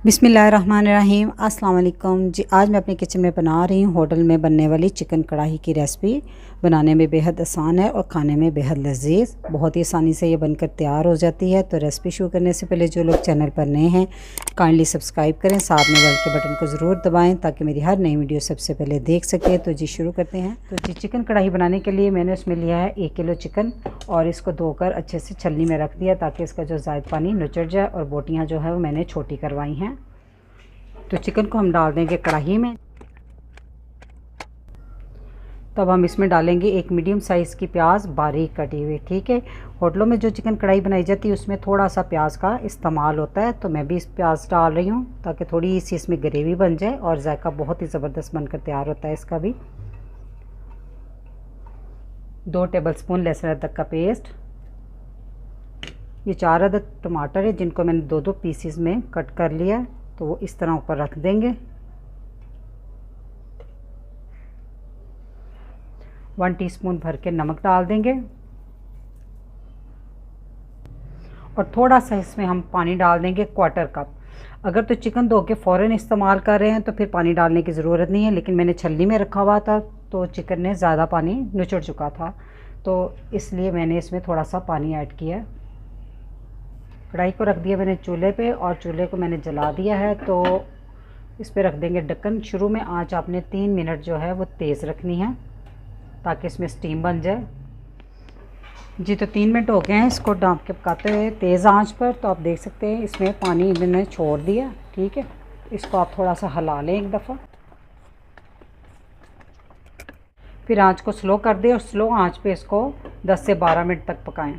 बिस्मिल्लाहिर्रहमानिर्रहीम अस्सलाम वालेकुम जी। आज मैं अपने किचन में बना रही हूँ होटल में बनने वाली चिकन कढ़ाई की रेसिपी। बनाने में बेहद आसान है और खाने में बेहद लजीज, बहुत ही आसानी से ये बनकर तैयार हो जाती है। तो रेसिपी शुरू करने से पहले जो लोग चैनल पर नए हैं काइंडली सब्सक्राइब करें, साथ में बेल के बटन को ज़रूर दबाएँ ताकि मेरी हर नई वीडियो सबसे पहले देख सकें। तो जी शुरू करते हैं। तो जी चिकन कढ़ाई बनाने के लिए मैंने उसमें लिया है 1 किलो चिकन और इसको धोकर अच्छे से छलनी में रख दिया ताकि इसका जो ज़ायद पानी नुचड़ जाए, और बोटियाँ जो है वो मैंने छोटी करवाई हैं। तो चिकन को हम डाल देंगे कढ़ाई में। तब हम इसमें डालेंगे एक मीडियम साइज़ की प्याज बारीक कटी हुई। ठीक है, होटलों में जो चिकन कढ़ाई बनाई जाती है उसमें थोड़ा सा प्याज का इस्तेमाल होता है, तो मैं भी इस प्याज डाल रही हूँ ताकि थोड़ी सी इसमें ग्रेवी बन जाए और जायका बहुत ही ज़बरदस्त बनकर तैयार होता है इसका भी। 2 टेबलस्पून लहसुन अदरक का पेस्ट, ये 4 अदद टमाटर है जिनको मैंने 2-2 पीसीज में कट कर लिया है, तो वो इस तरह ऊपर रख देंगे। 1 टीस्पून भर के नमक डाल देंगे और थोड़ा सा इसमें हम पानी डाल देंगे 1/4 कप। अगर तो चिकन धो के फ़ौरन इस्तेमाल कर रहे हैं तो फिर पानी डालने की ज़रूरत नहीं है, लेकिन मैंने छलनी में रखा हुआ था तो चिकन ने ज़्यादा पानी निचड़ चुका था, तो इसलिए मैंने इसमें थोड़ा सा पानी ऐड किया। कढ़ाई को रख दिया मैंने चूल्हे पे और चूल्हे को मैंने जला दिया है। तो इस पे रख देंगे ढक्कन। शुरू में आंच आपने 3 मिनट जो है वो तेज़ रखनी है ताकि इसमें स्टीम बन जाए। जी तो 3 मिनट हो गए हैं इसको ढाँप के पकाते हुए तेज़ आंच पर। तो आप देख सकते हैं इसमें पानी इन्होंने छोड़ दिया। ठीक है, इसको आप थोड़ा सा हिला लें एक दफ़ा, फिर आंच को स्लो कर दें और स्लो आंच पे इसको 10 से 12 मिनट तक पकाएं।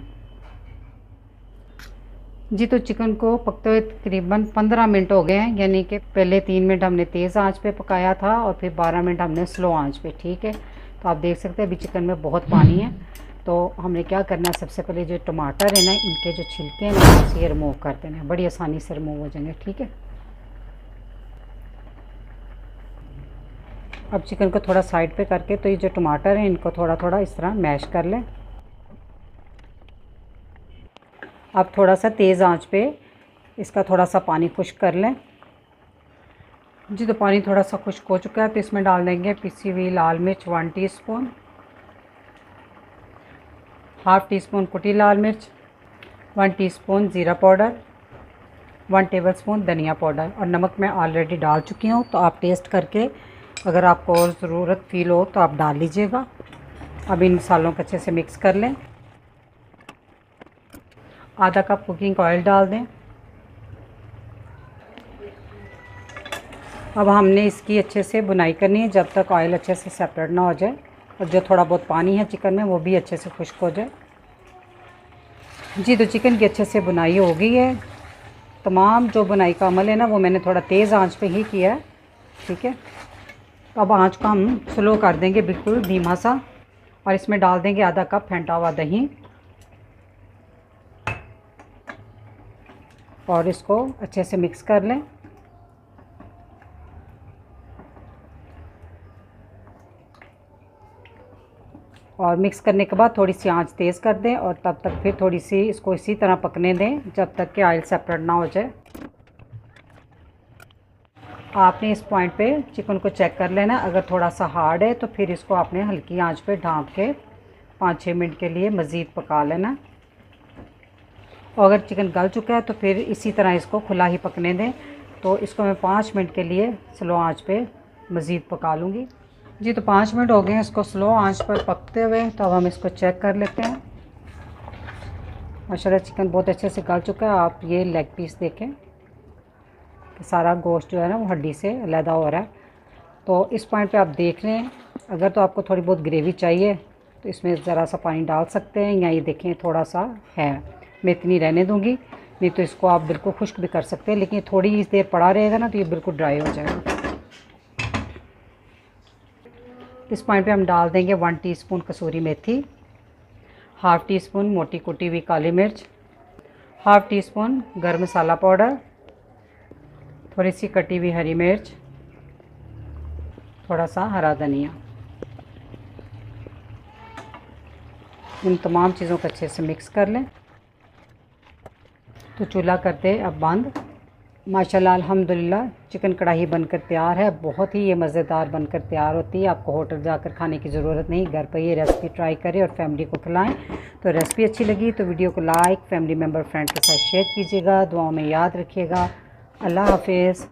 जी तो चिकन को पकते हुए तकरीबन 15 मिनट हो गए हैं, यानी कि पहले 3 मिनट हमने तेज़ आंच पे पकाया था और फिर 12 मिनट हमने स्लो आंच पे। ठीक है, तो आप देख सकते हैं अभी चिकन में बहुत पानी है। तो हमने क्या करना है, सबसे पहले जो टमाटर है ना इनके जो छिलके हैं ना इसे ये रिमूव कर देना है, बड़ी आसानी से रिमूव हो जाएंगे। ठीक है, अब चिकन को थोड़ा साइड पे करके तो ये जो टमाटर है इनको थोड़ा थोड़ा इस तरह मैश कर लें। अब थोड़ा सा तेज़ आंच पे इसका थोड़ा सा पानी खुश्क कर लें। जी तो पानी थोड़ा सा खुश्क हो चुका है, तो इसमें डाल देंगे पिसी हुई लाल मिर्च 1 टीस्पून, हाफ़ टीस्पून कुटी लाल मिर्च, 1 टीस्पून ज़ीरा पाउडर, 1 टेबलस्पून धनिया पाउडर, और नमक मैं ऑलरेडी डाल चुकी हूँ। तो आप टेस्ट करके अगर आपको और ज़रूरत फील हो तो आप डाल लीजिएगा। अब इन मसालों को अच्छे से मिक्स कर लें। आधा कप कुकिंग ऑयल डाल दें। अब हमने इसकी अच्छे से बुनाई करनी है जब तक ऑयल अच्छे से सेपरेट ना हो जाए और जो थोड़ा बहुत पानी है चिकन में वो भी अच्छे से खुश्क हो जाए। जी तो चिकन की अच्छे से बुनाई हो गई है। तमाम जो बुनाई का अमल है ना वो मैंने थोड़ा तेज़ आंच पे ही किया है। ठीक है, अब आंच को हम स्लो कर देंगे, बिल्कुल धीमा सा, और इसमें डाल देंगे आधा कप फेंटा हुआ दही और इसको अच्छे से मिक्स कर लें। और मिक्स करने के बाद थोड़ी सी आंच तेज़ कर दें और तब तक फिर थोड़ी सी इसको इसी तरह पकने दें जब तक कि ऑयल सेपरेट ना हो जाए। आपने इस पॉइंट पे चिकन को चेक कर लेना, अगर थोड़ा सा हार्ड है तो फिर इसको आपने हल्की आंच पे ढाँप के 5-6 मिनट के लिए मज़ीद पका लेना। और अगर चिकन गल चुका है तो फिर इसी तरह इसको खुला ही पकने दें। तो इसको मैं 5 मिनट के लिए स्लो आंच पे मज़ीद पका लूँगी। जी तो 5 मिनट हो गए हैं इसको स्लो आंच पर पकते हुए। तो अब हम इसको चेक कर लेते हैं। माशाल्लाह चिकन बहुत अच्छे से गल चुका है। आप ये लेग पीस देखें कि सारा गोश्त जो है ना वो हड्डी से अलहदा हो रहा है। तो इस पॉइंट पे आप देख रहे हैं, अगर तो आपको थोड़ी बहुत ग्रेवी चाहिए तो इसमें ज़रा सा पानी डाल सकते हैं, या ये देखें थोड़ा सा है, मैं इतनी रहने दूँगी, नहीं तो इसको आप बिल्कुल खुश्क भी कर सकते हैं, लेकिन थोड़ी देर पड़ा रहेगा ना तो ये बिल्कुल ड्राई हो जाएगा। इस पॉइंट पे हम डाल देंगे 1 टीस्पून कसूरी मेथी, हाफ़ टी स्पून मोटी कुटी हुई काली मिर्च, हाफ़ टी स्पून गर्म मसाला पाउडर, थोड़ी सी कटी हुई हरी मिर्च, थोड़ा सा हरा धनिया। इन तमाम चीज़ों को अच्छे से मिक्स कर लें। तो चूल्हा करते अब बंद माशाल्लाह अल्हम्दुलिल्लाह चिकन कढ़ाई बनकर तैयार है। बहुत ही ये मज़ेदार बनकर तैयार होती है। आपको होटल जाकर खाने की ज़रूरत नहीं, घर पर ये रेसिपी ट्राई करें और फैमिली को खिलाएं। तो रेसिपी अच्छी लगी तो वीडियो को लाइक, फैमिली मेम्बर, फ्रेंड के साथ शेयर कीजिएगा। दुआओं में याद रखिएगा। अल्लाह हाफिज़।